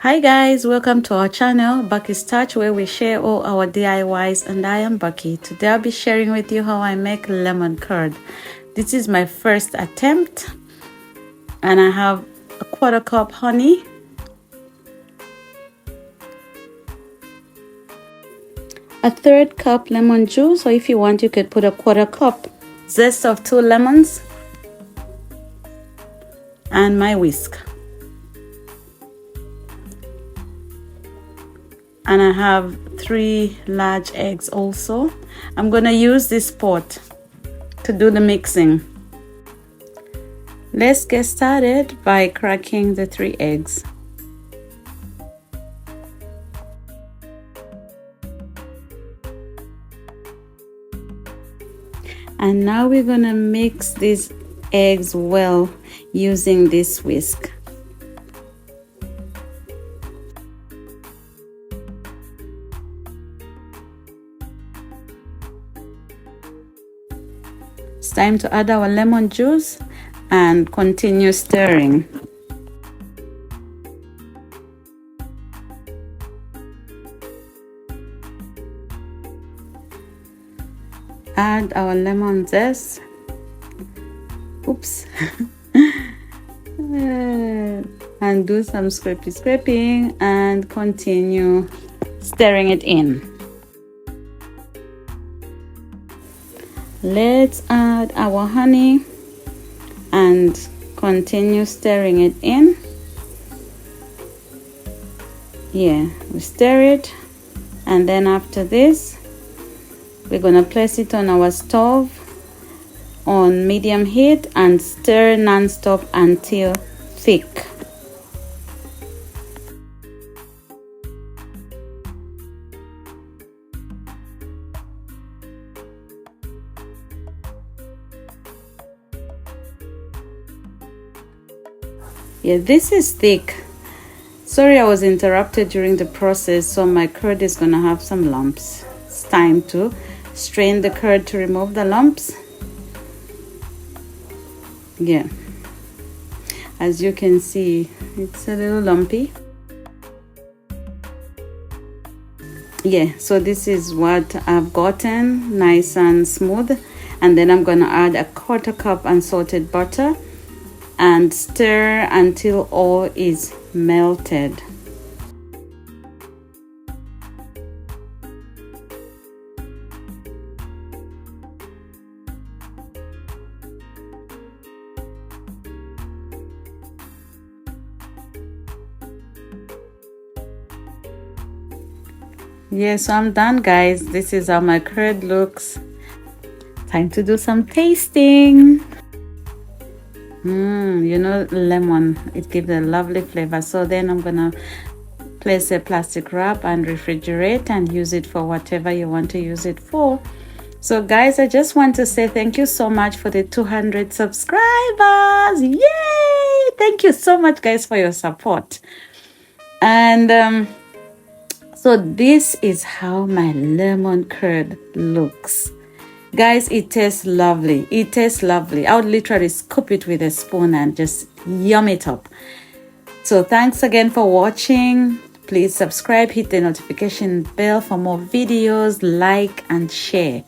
Hi guys, welcome to our channel Bucky's Touch, where we share all our DIYs, and I am Bucky. Today I'll be sharing with you how I make lemon curd. This is my first attempt, and I have a 1/4 cup honey, a 1/3 cup lemon juice, or if you want you could put a 1/4 cup zest of 2 lemons, and my whisk. And I have 3 large eggs also. I'm gonna use this pot to do the mixing. Let's get started by cracking the 3 eggs. And now we're gonna mix these eggs well using this whisk. It's time to add our lemon juice and continue stirring. Add our lemon zest. Oops. And do some scraping and continue stirring it in. Let's add our honey and continue stirring it in. Yeah, we stir it, and then after this we're gonna place it on our stove on medium heat and stir non-stop until thick. Yeah, this is thick. Sorry I was interrupted during the process, so my curd is gonna have some lumps. It's time to strain the curd to remove the lumps. Yeah, as you can see, it's a little lumpy. Yeah, so this is what I've gotten, nice and smooth. And then I'm gonna add a 1/4 cup unsalted butter and stir until all is melted. Yeah, so I'm done, guys. This is how my curd looks. Time to do some tasting. You know, lemon, it gives a lovely flavor. So then I'm gonna place a plastic wrap and refrigerate and use it for whatever you want to use it for. So guys, I just want to say thank you so much for the 200 subscribers. Yay! Thank you so much, guys, for your support. And so this is how my lemon curd looks. Guys, it tastes lovely. It tastes lovely. I would literally scoop it with a spoon and just yum it up. So thanks again for watching. Please subscribe, hit the notification bell for more videos, like and share.